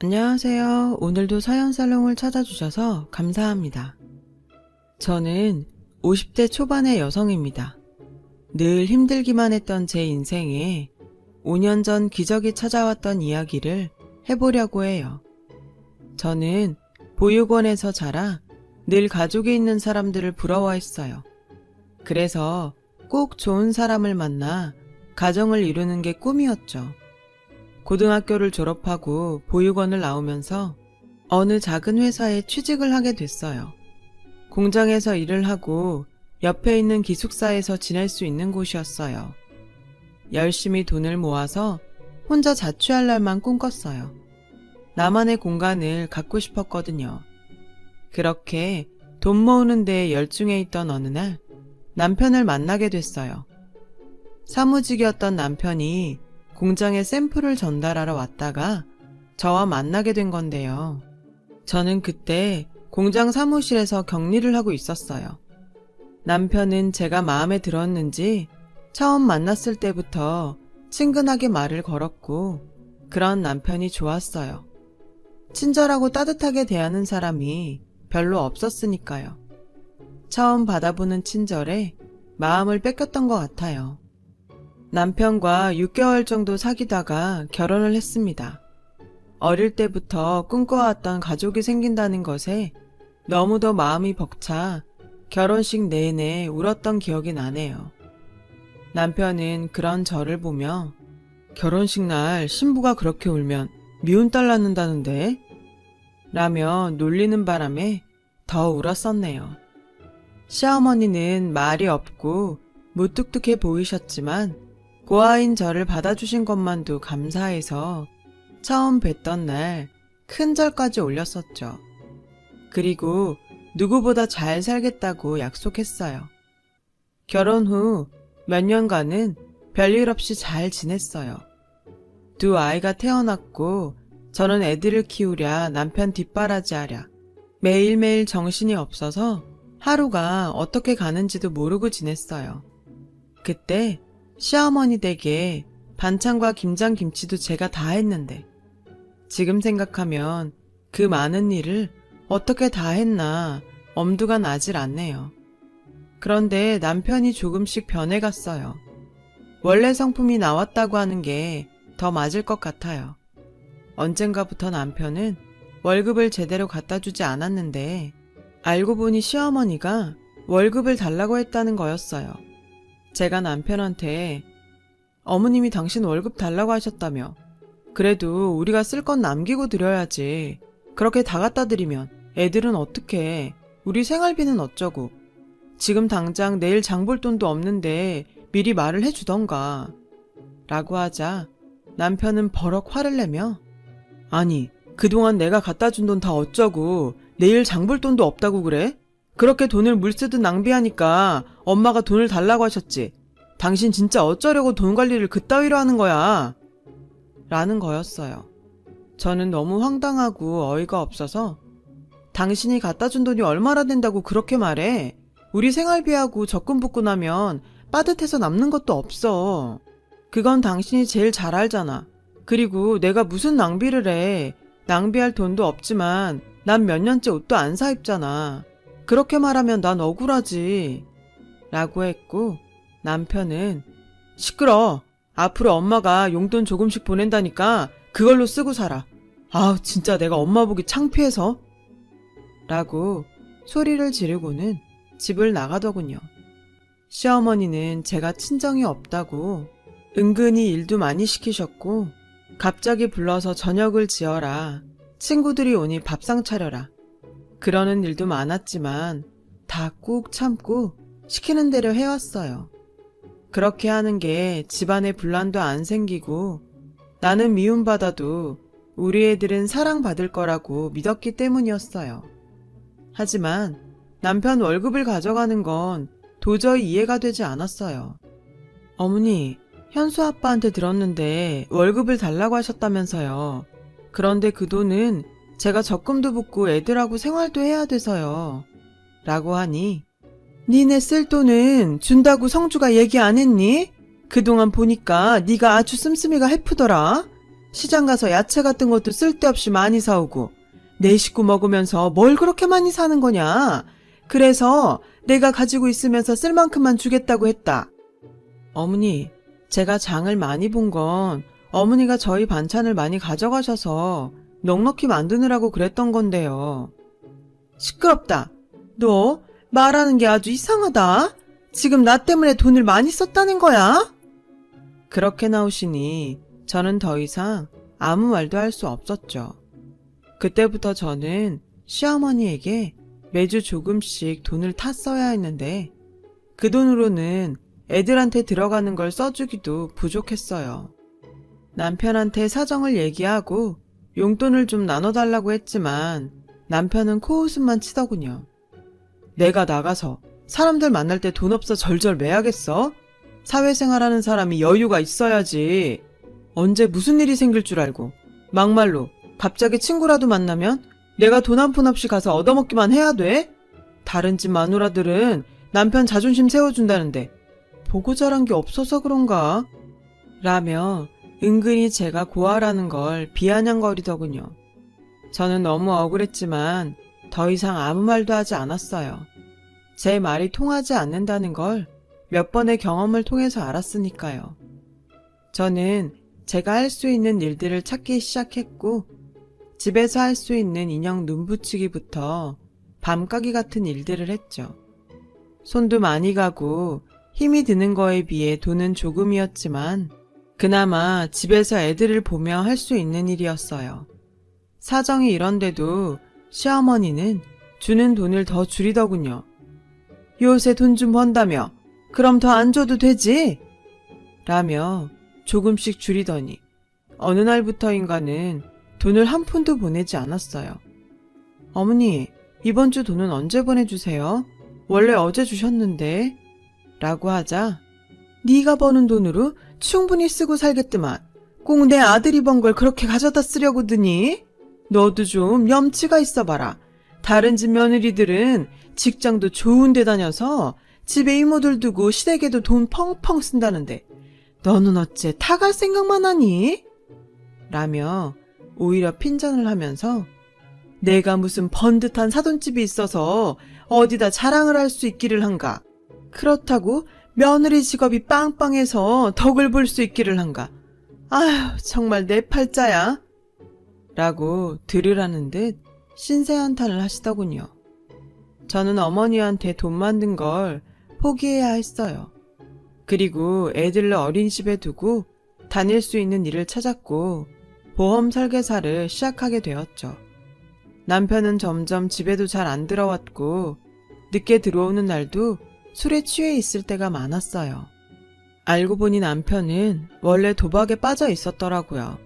안녕하세요. 오늘도 사연살롱을 찾아주셔서 감사합니다. 저는 50대 초반의 여성입니다. 늘 힘들기만 했던 제 인생에 5년 전 기적이 찾아왔던 이야기를 해보려고 해요. 저는 보육원에서 자라 늘 가족이 있는 사람들을 부러워했어요. 그래서 꼭 좋은 사람을 만나 가정을 이루는 게 꿈이었죠. 고등학교를 졸업하고 보육원을 나오면서 어느 작은 회사에 취직을 하게 됐어요. 공장에서 일을 하고 옆에 있는 기숙사에서 지낼 수 있는 곳이었어요. 열심히 돈을 모아서 혼자 자취할 날만 꿈꿨어요. 나만의 공간을 갖고 싶었거든요. 그렇게 돈 모으는 데에 열중해 있던 어느 날 남편을 만나게 됐어요. 사무직이었던 남편이 공장에 샘플을 전달하러 왔다가 저와 만나게 된 건데요. 저는 그때 공장 사무실에서 격리를 하고 있었어요. 남편은 제가 마음에 들었는지 처음 만났을 때부터 친근하게 말을 걸었고 그런 남편이 좋았어요. 친절하고 따뜻하게 대하는 사람이 별로 없었으니까요. 처음 받아보는 친절에 마음을 뺏겼던 것 같아요. 남편과 6개월 정도 사귀다가 결혼을 했습니다. 어릴 때부터 꿈꿔왔던 가족이 생긴다는 것에 너무도 마음이 벅차 결혼식 내내 울었던 기억이 나네요. 남편은 그런 저를 보며 결혼식 날 신부가 그렇게 울면 미운 딸 낳는다는데? 라며 놀리는 바람에 더 울었었네요. 시어머니는 말이 없고 무뚝뚝해 보이셨지만 고아인 저를 받아주신 것만도 감사해서 처음 뵀던 날 큰 절까지 올렸었죠. 그리고 누구보다 잘 살겠다고 약속했어요. 결혼 후 몇 년간은 별일 없이 잘 지냈어요. 두 아이가 태어났고 저는 애들을 키우랴 남편 뒷바라지하랴 매일매일 정신이 없어서 하루가 어떻게 가는지도 모르고 지냈어요. 그때 시어머니 댁에 반찬과 김장김치도 제가 다 했는데 지금 생각하면 그 많은 일을 어떻게 다 했나 엄두가 나질 않네요. 그런데 남편이 조금씩 변해갔어요. 원래 성품이 나왔다고 하는 게 더 맞을 것 같아요. 언젠가부터 남편은 월급을 제대로 갖다 주지 않았는데 알고 보니 시어머니가 월급을 달라고 했다는 거였어요. 제가 남편한테 어머님이 당신 월급 달라고 하셨다며 그래도 우리가 쓸 건 남기고 드려야지 그렇게 다 갖다 드리면 애들은 어떡해 우리 생활비는 어쩌고 지금 당장 내일 장볼 돈도 없는데 미리 말을 해주던가 라고 하자 남편은 버럭 화를 내며 아니 그동안 내가 갖다 준 돈 다 어쩌고 내일 장볼 돈도 없다고 그래? 그렇게 돈을 물 쓰듯 낭비하니까 엄마가 돈을 달라고 하셨지. 당신 진짜 어쩌려고 돈 관리를 그따위로 하는 거야. 라는 거였어요. 저는 너무 황당하고 어이가 없어서 당신이 갖다 준 돈이 얼마나 된다고 그렇게 말해. 우리 생활비하고 적금 붓고 나면 빠듯해서 남는 것도 없어. 그건 당신이 제일 잘 알잖아. 그리고 내가 무슨 낭비를 해. 낭비할 돈도 없지만 난 몇 년째 옷도 안 사 입잖아. 그렇게 말하면 난 억울하지. 라고 했고 남편은 시끄러. 앞으로 엄마가 용돈 조금씩 보낸다니까 그걸로 쓰고 살아. 아우 진짜 내가 엄마 보기 창피해서. 라고 소리를 지르고는 집을 나가더군요. 시어머니는 제가 친정이 없다고 은근히 일도 많이 시키셨고 갑자기 불러서 저녁을 지어라. 친구들이 오니 밥상 차려라. 그러는 일도 많았지만 다 꾹 참고 시키는 대로 해왔어요. 그렇게 하는 게 집안에 분란도 안 생기고 나는 미움받아도 우리 애들은 사랑받을 거라고 믿었기 때문이었어요. 하지만 남편 월급을 가져가는 건 도저히 이해가 되지 않았어요. 어머니, 현수 아빠한테 들었는데 월급을 달라고 하셨다면서요. 그런데 그 돈은 제가 적금도 붓고 애들하고 생활도 해야 돼서요. 라고 하니 니네 쓸 돈은 준다고 성주가 얘기 안 했니? 그동안 보니까 네가 아주 씀씀이가 해프더라. 시장 가서 야채 같은 것도 쓸데없이 많이 사오고 내 식구 먹으면서 뭘 그렇게 많이 사는 거냐. 그래서 내가 가지고 있으면서 쓸 만큼만 주겠다고 했다. 어머니, 제가 장을 많이 본 건 어머니가 저희 반찬을 많이 가져가셔서 넉넉히 만드느라고 그랬던 건데요. 시끄럽다. 너 말하는 게 아주 이상하다. 지금 나 때문에 돈을 많이 썼다는 거야? 그렇게 나오시니 저는 더 이상 아무 말도 할 수 없었죠. 그때부터 저는 시어머니에게 매주 조금씩 돈을 탔어야 했는데 그 돈으로는 애들한테 들어가는 걸 써주기도 부족했어요. 남편한테 사정을 얘기하고 용돈을 좀 나눠달라고 했지만 남편은 코웃음만 치더군요. 내가 나가서 사람들 만날 때 돈 없어 절절 매야겠어? 사회생활하는 사람이 여유가 있어야지. 언제 무슨 일이 생길 줄 알고 막말로 갑자기 친구라도 만나면 내가 돈 한 푼 없이 가서 얻어먹기만 해야 돼? 다른 집 마누라들은 남편 자존심 세워준다는데 보고 자란 게 없어서 그런가? 라며 은근히 제가 고아라는 걸 비아냥거리더군요. 저는 너무 억울했지만 더 이상 아무 말도 하지 않았어요. 제 말이 통하지 않는다는 걸 몇 번의 경험을 통해서 알았으니까요. 저는 제가 할 수 있는 일들을 찾기 시작했고 집에서 할 수 있는 인형 눈 붙이기부터 밤가기 같은 일들을 했죠. 손도 많이 가고 힘이 드는 거에 비해 돈은 조금이었지만 그나마 집에서 애들을 보며 할 수 있는 일이었어요. 사정이 이런데도 시어머니는 주는 돈을 더 줄이더군요. 요새 돈 좀 번다며 그럼 더 안 줘도 되지? 라며 조금씩 줄이더니 어느 날부터인가는 돈을 한 푼도 보내지 않았어요. 어머니, 이번 주 돈은 언제 보내주세요? 원래 어제 주셨는데. 라고 하자 네가 버는 돈으로 충분히 쓰고 살겠더만 꼭 내 아들이 번 걸 그렇게 가져다 쓰려고 드니? 너도 좀 염치가 있어봐라. 다른 집 며느리들은 직장도 좋은 데 다녀서 집에 이모들 두고 시댁에도 돈 펑펑 쓴다는데 너는 어째 타갈 생각만 하니? 라며 오히려 핀잔을 하면서 내가 무슨 번듯한 사돈집이 있어서 어디다 자랑을 할 수 있기를 한가? 그렇다고 며느리 직업이 빵빵해서 덕을 볼 수 있기를 한가? 아휴, 정말 내 팔자야. 라고 들으라는 듯 신세한탄을 하시더군요. 저는 어머니한테 돈 만든 걸 포기해야 했어요. 그리고 애들을 어린이집에 두고 다닐 수 있는 일을 찾았고 보험 설계사를 시작하게 되었죠. 남편은 점점 집에도 잘 안 들어왔고 늦게 들어오는 날도 술에 취해 있을 때가 많았어요. 알고 보니 남편은 원래 도박에 빠져 있었더라고요.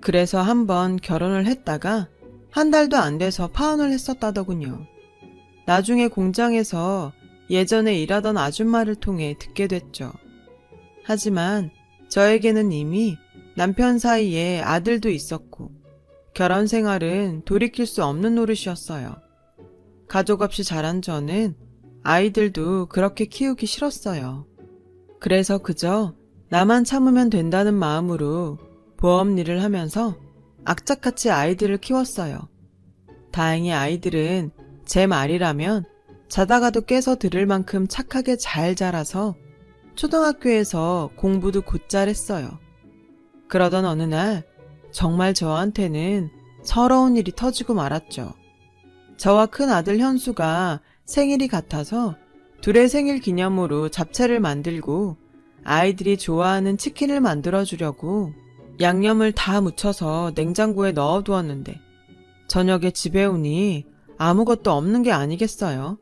그래서 한번 결혼을 했다가 한 달도 안 돼서 파혼을 했었다더군요. 나중에 공장에서 예전에 일하던 아줌마를 통해 듣게 됐죠. 하지만 저에게는 이미 남편 사이에 아들도 있었고 결혼 생활은 돌이킬 수 없는 노릇이었어요. 가족 없이 자란 저는 아이들도 그렇게 키우기 싫었어요. 그래서 그저 나만 참으면 된다는 마음으로 보험 일을 하면서 악착같이 아이들을 키웠어요. 다행히 아이들은 제 말이라면 자다가도 깨서 들을 만큼 착하게 잘 자라서 초등학교에서 공부도 곧잘 했어요. 그러던 어느 날 정말 저한테는 서러운 일이 터지고 말았죠. 저와 큰 아들 현수가 생일이 같아서 둘의 생일 기념으로 잡채를 만들고 아이들이 좋아하는 치킨을 만들어주려고 양념을 다 묻혀서 냉장고에 넣어두었는데 저녁에 집에 오니 아무것도 없는 게 아니겠어요.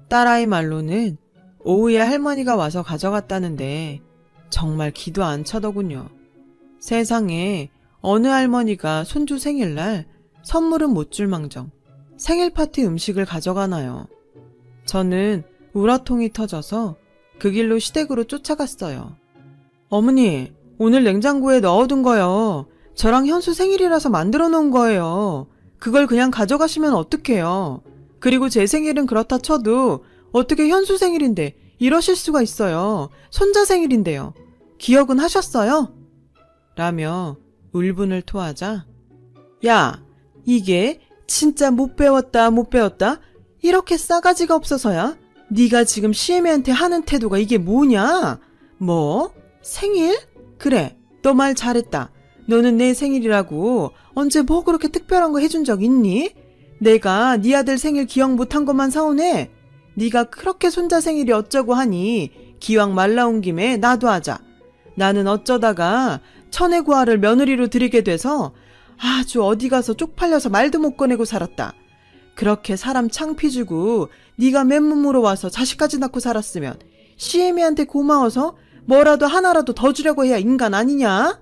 딸아이 말로는 오후에 할머니가 와서 가져갔다는데 정말 기도 안 차더군요. 세상에 어느 할머니가 손주 생일날 선물은 못 줄 망정 생일 파티 음식을 가져가나요. 저는 우라통이 터져서 그 길로 시댁으로 쫓아갔어요. 어머니, 오늘 냉장고에 넣어둔 거요. 저랑 현수 생일이라서 만들어 놓은 거예요. 그걸 그냥 가져가시면 어떡해요. 그리고 제 생일은 그렇다 쳐도 어떻게 현수 생일인데 이러실 수가 있어요. 손자 생일인데요. 기억은 하셨어요? 라며 울분을 토하자 야, 이게 진짜 못 배웠다 못 배웠다? 이렇게 싸가지가 없어서야? 네가 지금 시애미한테 하는 태도가 이게 뭐냐? 뭐? 생일? 그래, 너 말 잘했다. 너는 내 생일이라고 언제 뭐 그렇게 특별한 거 해준 적 있니? 내가 네 아들 생일 기억 못한 것만 서운해. 네가 그렇게 손자 생일이 어쩌고 하니 기왕 말 나온 김에 나도 하자. 나는 어쩌다가 천혜구아를 며느리로 들이게 돼서 아주 어디 가서 쪽팔려서 말도 못 꺼내고 살았다. 그렇게 사람 창피 주고 네가 맨몸으로 와서 자식까지 낳고 살았으면 시애미한테 고마워서 뭐라도 하나라도 더 주려고 해야 인간 아니냐?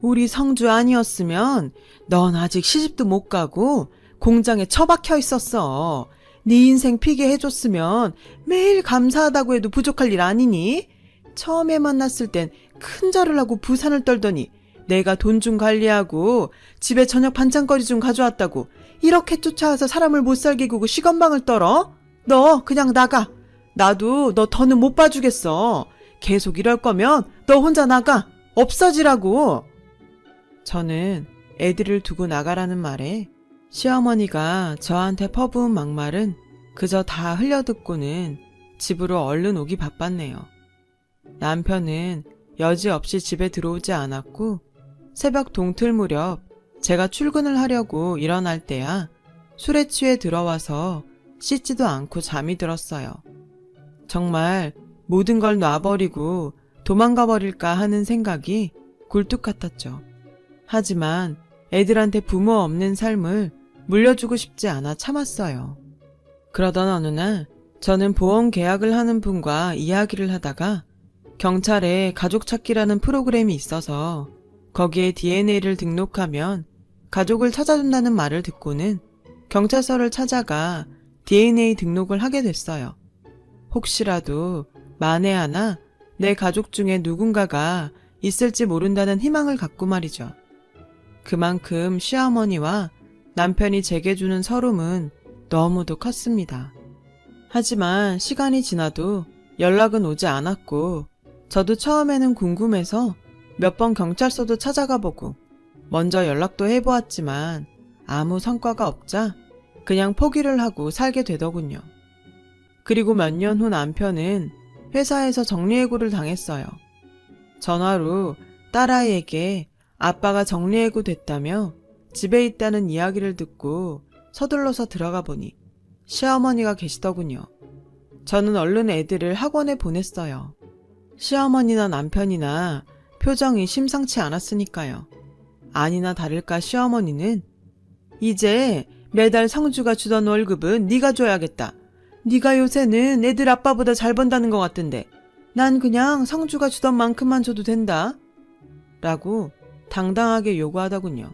우리 성주 아니었으면 넌 아직 시집도 못 가고 공장에 처박혀 있었어. 네 인생 피게 해줬으면 매일 감사하다고 해도 부족할 일 아니니? 처음에 만났을 땐 큰절을 하고 부산을 떨더니 내가 돈 좀 관리하고 집에 저녁 반찬거리 좀 가져왔다고 이렇게 쫓아와서 사람을 못 살게 구고 시건방을 떨어? 너 그냥 나가. 나도 너 더는 못 봐주겠어. 계속 이럴 거면 너 혼자 나가. 없어지라고. 저는 애들을 두고 나가라는 말에 시어머니가 저한테 퍼부은 막말은 그저 다 흘려듣고는 집으로 얼른 오기 바빴네요. 남편은 여지없이 집에 들어오지 않았고 새벽 동틀 무렵 제가 출근을 하려고 일어날 때야 술에 취해 들어와서 씻지도 않고 잠이 들었어요. 정말 모든 걸 놔버리고 도망가 버릴까 하는 생각이 굴뚝 같았죠. 하지만 애들한테 부모 없는 삶을 물려주고 싶지 않아 참았어요. 그러던 어느 날 저는 보험 계약을 하는 분과 이야기를 하다가 경찰에 가족 찾기라는 프로그램이 있어서 거기에 DNA를 등록하면 가족을 찾아준다는 말을 듣고는 경찰서를 찾아가 DNA 등록을 하게 됐어요. 혹시라도 만에 하나 내 가족 중에 누군가가 있을지 모른다는 희망을 갖고 말이죠. 그만큼 시어머니와 남편이 제게 주는 서름은 너무도 컸습니다. 하지만 시간이 지나도 연락은 오지 않았고 저도 처음에는 궁금해서 몇 번 경찰서도 찾아가 보고 먼저 연락도 해보았지만 아무 성과가 없자 그냥 포기를 하고 살게 되더군요. 그리고 몇 년 후 남편은 회사에서 정리해고를 당했어요. 전화로 딸아이에게 아빠가 정리해고 됐다며 집에 있다는 이야기를 듣고 서둘러서 들어가 보니 시어머니가 계시더군요. 저는 얼른 애들을 학원에 보냈어요. 시어머니나 남편이나 표정이 심상치 않았으니까요. 아니나 다를까 시어머니는 이제 매달 성주가 주던 월급은 네가 줘야겠다. 네가 요새는 애들 아빠보다 잘 번다는 것 같던데 난 그냥 성주가 주던 만큼만 줘도 된다. 라고 당당하게 요구하더군요.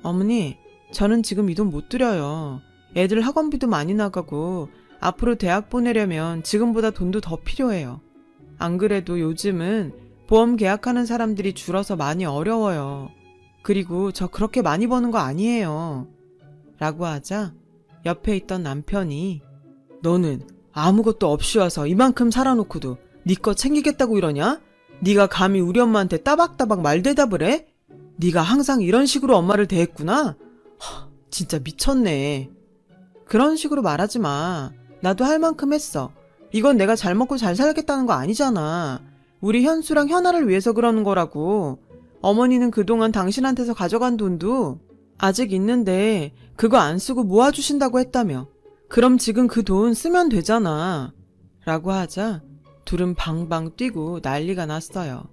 어머니, 저는 지금 이 돈 못 드려요. 애들 학원비도 많이 나가고 앞으로 대학 보내려면 지금보다 돈도 더 필요해요. 안 그래도 요즘은 보험 계약하는 사람들이 줄어서 많이 어려워요. 그리고 저 그렇게 많이 버는 거 아니에요. 라고 하자 옆에 있던 남편이 너는 아무것도 없이 와서 이만큼 살아놓고도 네 거 챙기겠다고 이러냐? 네가 감히 우리 엄마한테 따박따박 말대답을 해? 네가 항상 이런 식으로 엄마를 대했구나? 진짜 미쳤네. 그런 식으로 말하지 마. 나도 할 만큼 했어. 이건 내가 잘 먹고 잘 살겠다는 거 아니잖아. 우리 현수랑 현아를 위해서 그러는 거라고. 어머니는 그동안 당신한테서 가져간 돈도 아직 있는데 그거 안 쓰고 모아주신다고 했다며. 그럼 지금 그 돈 쓰면 되잖아. 라고 하자 둘은 방방 뛰고 난리가 났어요.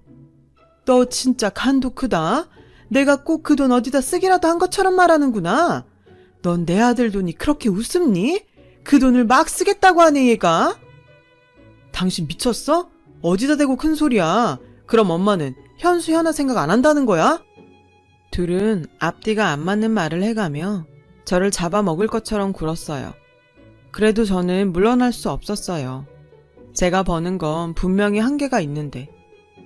너 진짜 간도 크다. 내가 꼭 그 돈 어디다 쓰기라도 한 것처럼 말하는구나. 넌 내 아들 돈이 그렇게 우습니? 그 돈을 막 쓰겠다고 하네 얘가. 당신 미쳤어? 어디다 대고 큰 소리야. 그럼 엄마는 현수 현아 생각 안 한다는 거야? 둘은 앞뒤가 안 맞는 말을 해가며 저를 잡아먹을 것처럼 굴었어요. 그래도 저는 물러날 수 없었어요. 제가 버는 건 분명히 한계가 있는데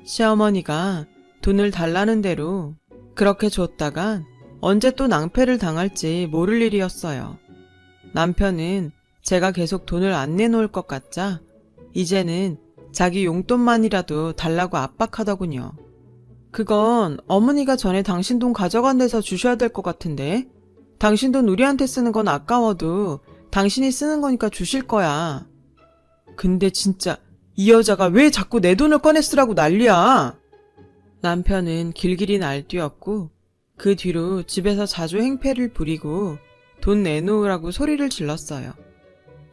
시어머니가 돈을 달라는 대로 그렇게 줬다간 언제 또 낭패를 당할지 모를 일이었어요. 남편은 제가 계속 돈을 안 내놓을 것 같자 이제는 자기 용돈만이라도 달라고 압박하더군요. 그건 어머니가 전에 당신 돈 가져간 데서 주셔야 될 것 같은데. 당신 돈 우리한테 쓰는 건 아까워도 당신이 쓰는 거니까 주실 거야. 근데 진짜 이 여자가 왜 자꾸 내 돈을 꺼내 쓰라고 난리야. 남편은 길길이 날뛰었고 그 뒤로 집에서 자주 행패를 부리고 돈 내놓으라고 소리를 질렀어요.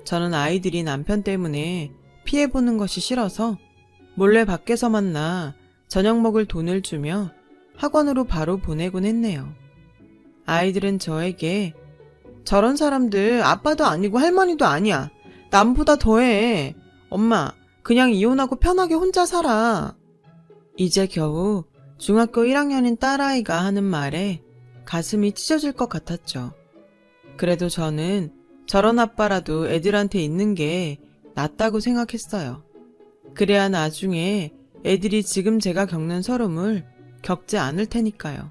저는 아이들이 남편 때문에 피해보는 것이 싫어서 몰래 밖에서 만나 저녁 먹을 돈을 주며 학원으로 바로 보내곤 했네요. 아이들은 저에게 저런 사람들 아빠도 아니고 할머니도 아니야. 남보다 더해. 엄마, 그냥 이혼하고 편하게 혼자 살아. 이제 겨우 중학교 1학년인 딸아이가 하는 말에 가슴이 찢어질 것 같았죠. 그래도 저는 저런 아빠라도 애들한테 있는 게 낫다고 생각했어요. 그래야 나중에 애들이 지금 제가 겪는 서름을 겪지 않을 테니까요.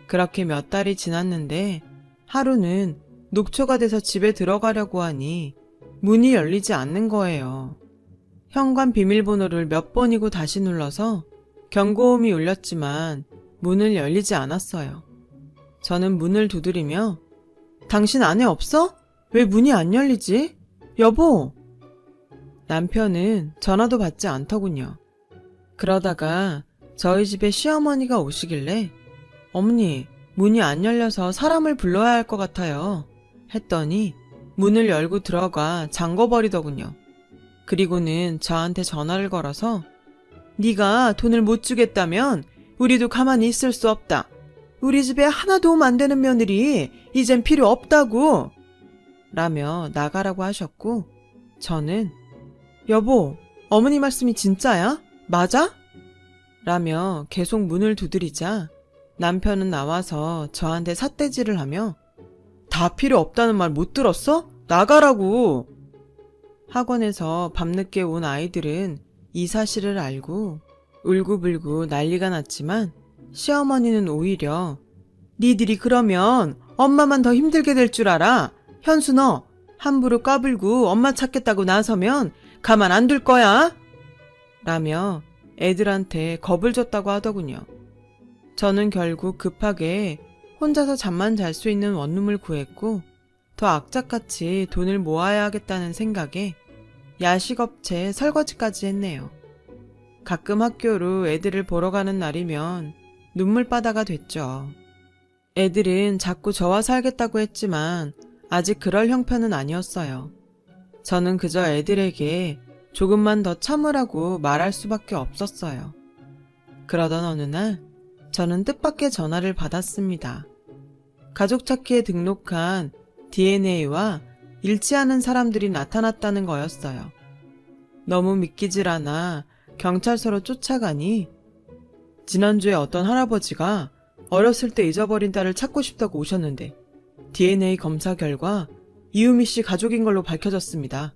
그렇게 몇 달이 지났는데 하루는 녹초가 돼서 집에 들어가려고 하니 문이 열리지 않는 거예요. 현관 비밀번호를 몇 번이고 다시 눌러서 경고음이 울렸지만 문을 열리지 않았어요. 저는 문을 두드리며 당신 안에 없어? 왜 문이 안 열리지? 여보! 남편은 전화도 받지 않더군요. 그러다가 저희 집에 시어머니가 오시길래 어머니, 문이 안 열려서 사람을 불러야 할 것 같아요. 했더니 문을 열고 들어가 잠궈버리더군요. 그리고는 저한테 전화를 걸어서 네가 돈을 못 주겠다면 우리도 가만히 있을 수 없다. 우리 집에 하나 도움 안 되는 며느리 이젠 필요 없다고 라며 나가라고 하셨고 저는 여보, 어머니 말씀이 진짜야? 맞아? 라며 계속 문을 두드리자 남편은 나와서 저한테 삿대질을 하며 다 필요 없다는 말 못 들었어? 나가라고! 학원에서 밤늦게 온 아이들은 이 사실을 알고 울고불고 난리가 났지만 시어머니는 오히려 니들이 그러면 엄마만 더 힘들게 될 줄 알아. 현수 너 함부로 까불고 엄마 찾겠다고 나서면 가만 안 둘 거야. 라며 애들한테 겁을 줬다고 하더군요. 저는 결국 급하게 혼자서 잠만 잘 수 있는 원룸을 구했고 더 악착같이 돈을 모아야 하겠다는 생각에 야식업체 설거지까지 했네요. 가끔 학교로 애들을 보러 가는 날이면 눈물바다가 됐죠. 애들은 자꾸 저와 살겠다고 했지만 아직 그럴 형편은 아니었어요. 저는 그저 애들에게 조금만 더 참으라고 말할 수밖에 없었어요. 그러던 어느 날 저는 뜻밖의 전화를 받았습니다. 가족 찾기에 등록한 DNA와 일치하는 사람들이 나타났다는 거였어요. 너무 믿기질 않아 경찰서로 쫓아가니 지난주에 어떤 할아버지가 어렸을 때 잊어버린 딸을 찾고 싶다고 오셨는데 DNA 검사 결과 이유미 씨 가족인 걸로 밝혀졌습니다.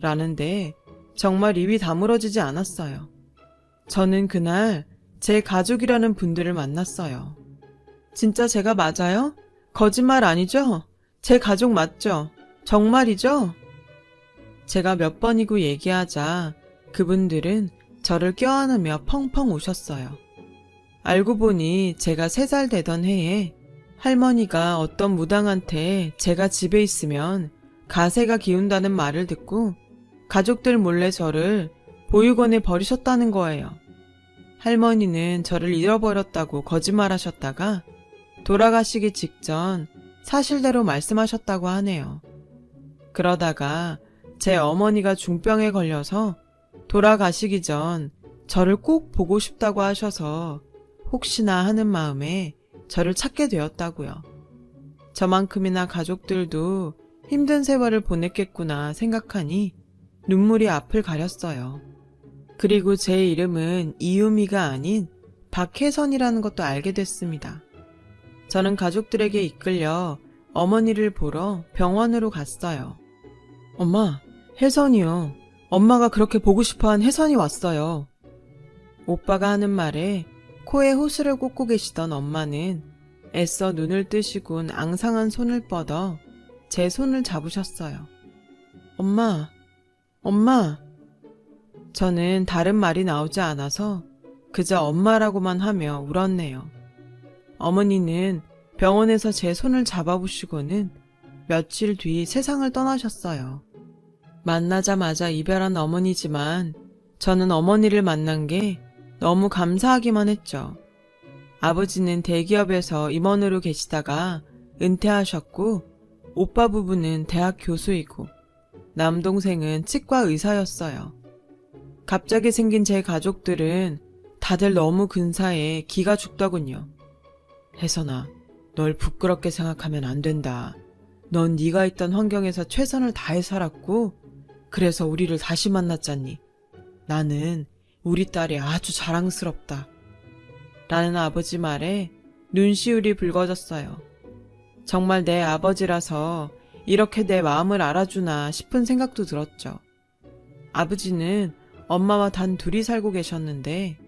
라는데 정말 입이 다물어지지 않았어요. 저는 그날 제 가족이라는 분들을 만났어요. 진짜 제가 맞아요? 거짓말 아니죠? 제 가족 맞죠? 정말이죠? 제가 몇 번이고 얘기하자 그분들은 저를 껴안으며 펑펑 우셨어요. 알고 보니 제가 3살 되던 해에 할머니가 어떤 무당한테 제가 집에 있으면 가세가 기운다는 말을 듣고 가족들 몰래 저를 보육원에 버리셨다는 거예요. 할머니는 저를 잃어버렸다고 거짓말하셨다가 돌아가시기 직전 사실대로 말씀하셨다고 하네요. 그러다가 제 어머니가 중병에 걸려서 돌아가시기 전 저를 꼭 보고 싶다고 하셔서 혹시나 하는 마음에 저를 찾게 되었다고요. 저만큼이나 가족들도 힘든 세월을 보냈겠구나 생각하니 눈물이 앞을 가렸어요. 그리고 제 이름은 이유미가 아닌 박혜선이라는 것도 알게 됐습니다. 저는 가족들에게 이끌려 어머니를 보러 병원으로 갔어요. 엄마, 혜선이요. 엄마가 그렇게 보고 싶어한 혜선이 왔어요. 오빠가 하는 말에 코에 호스를 꽂고 계시던 엄마는 애써 눈을 뜨시곤 앙상한 손을 뻗어 제 손을 잡으셨어요. 엄마, 엄마. 저는 다른 말이 나오지 않아서 그저 엄마라고만 하며 울었네요. 어머니는 병원에서 제 손을 잡아보시고는 며칠 뒤 세상을 떠나셨어요. 만나자마자 이별한 어머니지만 저는 어머니를 만난 게 너무 감사하기만 했죠. 아버지는 대기업에서 임원으로 계시다가 은퇴하셨고, 오빠 부부는 대학 교수이고, 남동생은 치과 의사였어요. 갑자기 생긴 제 가족들은 다들 너무 근사해 기가 죽더군요. 혜선아, 널 부끄럽게 생각하면 안 된다. 넌 네가 있던 환경에서 최선을 다해 살았고, 그래서 우리를 다시 만났잖니. 나는 우리 딸이 아주 자랑스럽다. 라는 아버지 말에 눈시울이 붉어졌어요. 정말 내 아버지라서 이렇게 내 마음을 알아주나 싶은 생각도 들었죠. 아버지는 엄마와 단 둘이 살고 계셨는데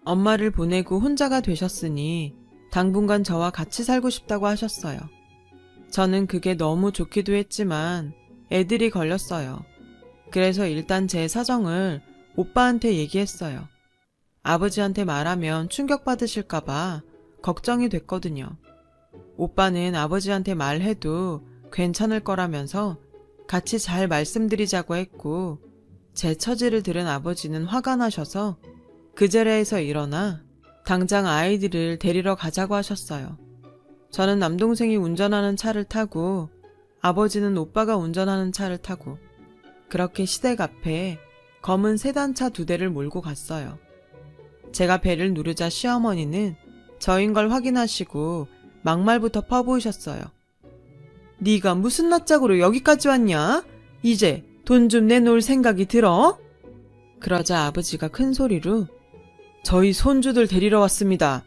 엄마를 보내고 혼자가 되셨으니 당분간 저와 같이 살고 싶다고 하셨어요. 저는 그게 너무 좋기도 했지만 애들이 걸렸어요. 그래서 일단 제 사정을 오빠한테 얘기했어요. 아버지한테 말하면 충격받으실까봐 걱정이 됐거든요. 오빠는 아버지한테 말해도 괜찮을 거라면서 같이 잘 말씀드리자고 했고, 제 처지를 들은 아버지는 화가 나셔서 그 자리에서 일어나 당장 아이들을 데리러 가자고 하셨어요. 저는 남동생이 운전하는 차를 타고 아버지는 오빠가 운전하는 차를 타고 그렇게 시댁 앞에 검은 세단차 2대를 몰고 갔어요. 제가 배를 누르자 시어머니는 저인 걸 확인하시고 막말부터 퍼부으셨어요. 네가 무슨 낯짝으로 여기까지 왔냐? 이제 돈 좀 내놓을 생각이 들어? 그러자 아버지가 큰 소리로 저희 손주들 데리러 왔습니다.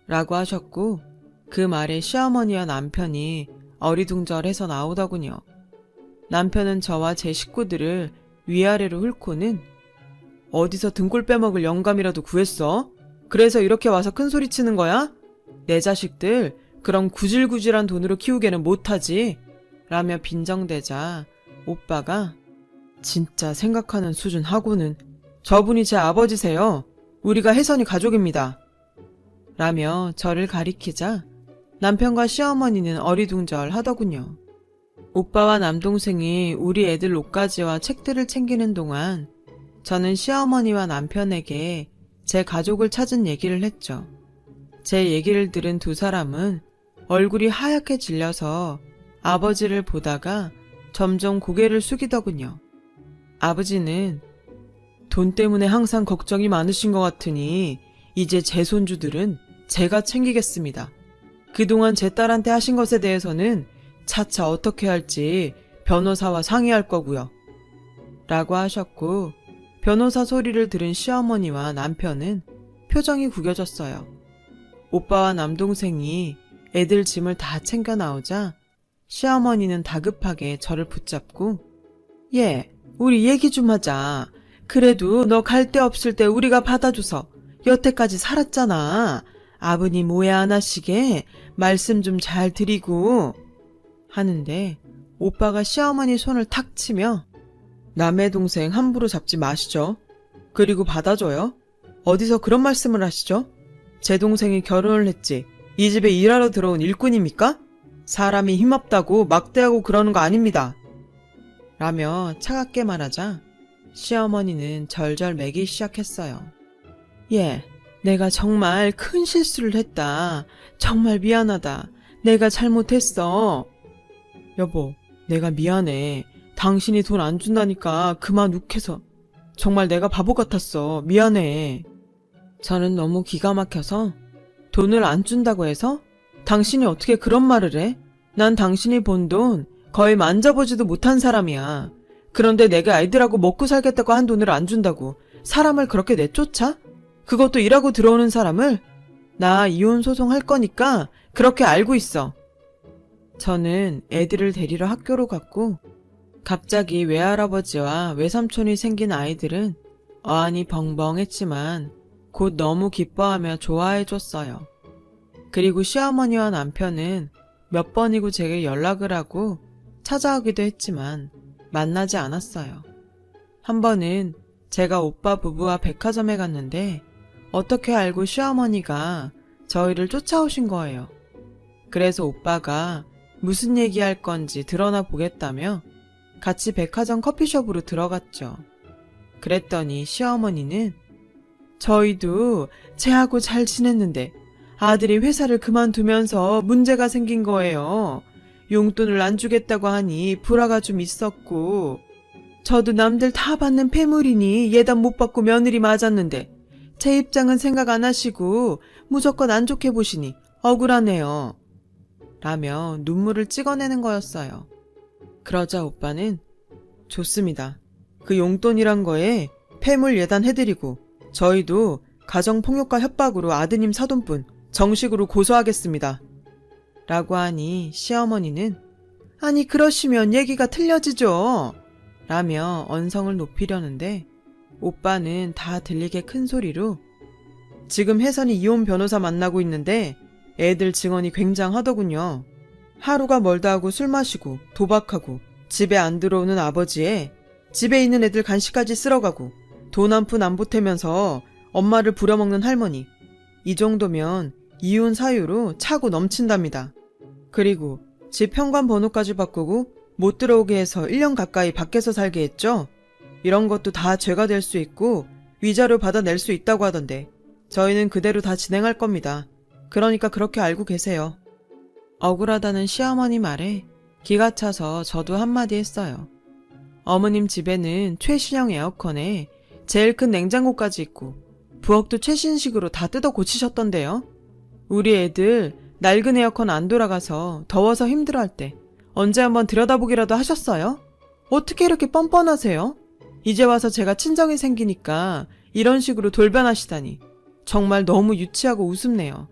라고 하셨고 그 말에 시어머니와 남편이 어리둥절해서 나오더군요. 남편은 저와 제 식구들을 위아래로 훑고는 어디서 등골 빼먹을 영감이라도 구했어? 그래서 이렇게 와서 큰 소리 치는 거야? 내 자식들 그럼 구질구질한 돈으로 키우게는 못하지? 라며 빈정대자 오빠가 진짜 생각하는 수준 하고는 저분이 제 아버지세요. 우리가 혜선이 가족입니다. 라며 저를 가리키자 남편과 시어머니는 어리둥절 하더군요. 오빠와 남동생이 우리 애들 옷가지와 책들을 챙기는 동안 저는 시어머니와 남편에게 제 가족을 찾은 얘기를 했죠. 제 얘기를 들은 2사람은 얼굴이 하얗게 질려서 아버지를 보다가 점점 고개를 숙이더군요. 아버지는 돈 때문에 항상 걱정이 많으신 것 같으니 이제 제 손주들은 제가 챙기겠습니다. 그동안 제 딸한테 하신 것에 대해서는 차차 어떻게 할지 변호사와 상의할 거고요. 라고 하셨고 변호사 소리를 들은 시어머니와 남편은 표정이 구겨졌어요. 오빠와 남동생이 애들 짐을 다 챙겨 나오자 시어머니는 다급하게 저를 붙잡고 얘, 우리 얘기 좀 하자. 그래도 너 갈 데 없을 때 우리가 받아줘서 여태까지 살았잖아. 아버님 오해 안 하시게 말씀 좀 잘 드리고 하는데 오빠가 시어머니 손을 탁 치며 남의 동생 함부로 잡지 마시죠. 그리고 받아줘요. 어디서 그런 말씀을 하시죠? 제 동생이 결혼을 했지 이 집에 일하러 들어온 일꾼입니까? 사람이 힘없다고 막대하고 그러는 거 아닙니다. 라며 차갑게 말하자 시어머니는 절절 매기 시작했어요. 예, 내가 정말 큰 실수를 했다. 정말 미안하다. 내가 잘못했어. 여보, 내가 미안해. 당신이 돈 안 준다니까 그만 욱해서. 정말 내가 바보 같았어. 미안해. 저는 너무 기가 막혀서 돈을 안 준다고 해서? 당신이 어떻게 그런 말을 해? 난 당신이 본 돈 거의 만져보지도 못한 사람이야. 그런데 내가 아이들하고 먹고 살겠다고 한 돈을 안 준다고 사람을 그렇게 내쫓아? 그것도 일하고 들어오는 사람을? 나 이혼 소송할 거니까 그렇게 알고 있어. 저는 애들을 데리러 학교로 갔고 갑자기 외할아버지와 외삼촌이 생긴 아이들은 어안이 벙벙했지만 곧 너무 기뻐하며 좋아해줬어요. 그리고 시어머니와 남편은 몇 번이고 제게 연락을 하고 찾아오기도 했지만 만나지 않았어요. 한 번은 제가 오빠 부부와 백화점에 갔는데 어떻게 알고 시어머니가 저희를 쫓아오신 거예요. 그래서 오빠가 무슨 얘기할 건지 드러나 보겠다며 같이 백화점 커피숍으로 들어갔죠. 그랬더니 시어머니는 저희도 쟤하고 잘 지냈는데 아들이 회사를 그만두면서 문제가 생긴 거예요. 용돈을 안 주겠다고 하니 불화가 좀 있었고 저도 남들 다 받는 폐물이니 예단 못 받고 며느리 맞았는데 제 입장은 생각 안 하시고 무조건 안 좋게 보시니 억울하네요. 라며 눈물을 찍어내는 거였어요. 그러자 오빠는 좋습니다. 그 용돈이란 거에 폐물 예단해드리고 저희도 가정폭력과 협박으로 아드님 사돈분 정식으로 고소하겠습니다. 라고 하니 시어머니는 아니 그러시면 얘기가 틀려지죠. 라며 언성을 높이려는데 오빠는 다 들리게 큰 소리로 지금 혜선이 이혼 변호사 만나고 있는데 애들 증언이 굉장하더군요. 하루가 멀다 하고 술 마시고 도박하고 집에 안 들어오는 아버지에 집에 있는 애들 간식까지 쓸어가고 돈 한 푼 안 보태면서 엄마를 부려먹는 할머니. 이 정도면 이혼 사유로 차고 넘친답니다. 그리고 집 현관 번호까지 바꾸고 못 들어오게 해서 1년 가까이 밖에서 살게 했죠. 이런 것도 다 죄가 될 수 있고 위자료 받아낼 수 있다고 하던데 저희는 그대로 다 진행할 겁니다. 그러니까 그렇게 알고 계세요. 억울하다는 시어머니 말에 기가 차서 저도 한마디 했어요. 어머님 집에는 최신형 에어컨에 제일 큰 냉장고까지 있고 부엌도 최신식으로 다 뜯어 고치셨던데요. 우리 애들 낡은 에어컨 안 돌아가서 더워서 힘들어할 때 언제 한번 들여다보기라도 하셨어요? 어떻게 이렇게 뻔뻔하세요? 이제 와서 제가 친정이 생기니까 이런 식으로 돌변하시다니 정말 너무 유치하고 우습네요.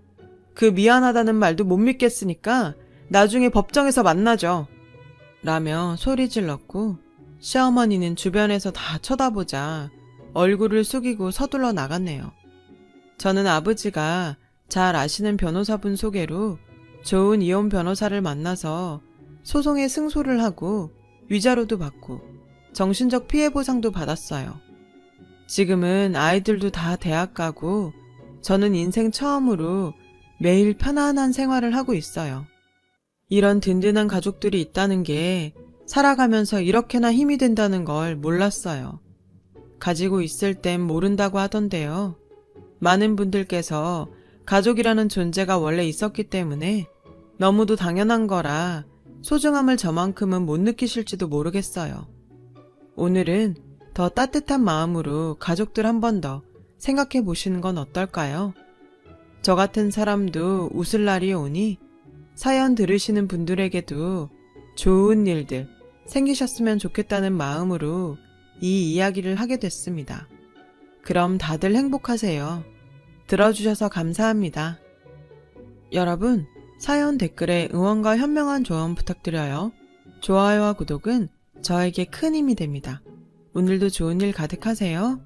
그 미안하다는 말도 못 믿겠으니까 나중에 법정에서 만나죠. 라며 소리 질렀고 시어머니는 주변에서 다 쳐다보자 얼굴을 숙이고 서둘러 나갔네요. 저는 아버지가 잘 아시는 변호사분 소개로 좋은 이혼 변호사를 만나서 소송에 승소를 하고 위자료도 받고 정신적 피해 보상도 받았어요. 지금은 아이들도 다 대학 가고 저는 인생 처음으로 매일 편안한 생활을 하고 있어요. 이런 든든한 가족들이 있다는 게 살아가면서 이렇게나 힘이 된다는 걸 몰랐어요. 가지고 있을 땐 모른다고 하던데요. 많은 분들께서 가족이라는 존재가 원래 있었기 때문에 너무도 당연한 거라 소중함을 저만큼은 못 느끼실지도 모르겠어요. 오늘은 더 따뜻한 마음으로 가족들 한 번 더 생각해 보시는 건 어떨까요? 저 같은 사람도 웃을 날이 오니 사연 들으시는 분들에게도 좋은 일들 생기셨으면 좋겠다는 마음으로 이 이야기를 하게 됐습니다. 그럼 다들 행복하세요. 들어주셔서 감사합니다. 여러분, 사연 댓글에 응원과 현명한 조언 부탁드려요. 좋아요와 구독은 저에게 큰 힘이 됩니다. 오늘도 좋은 일 가득하세요.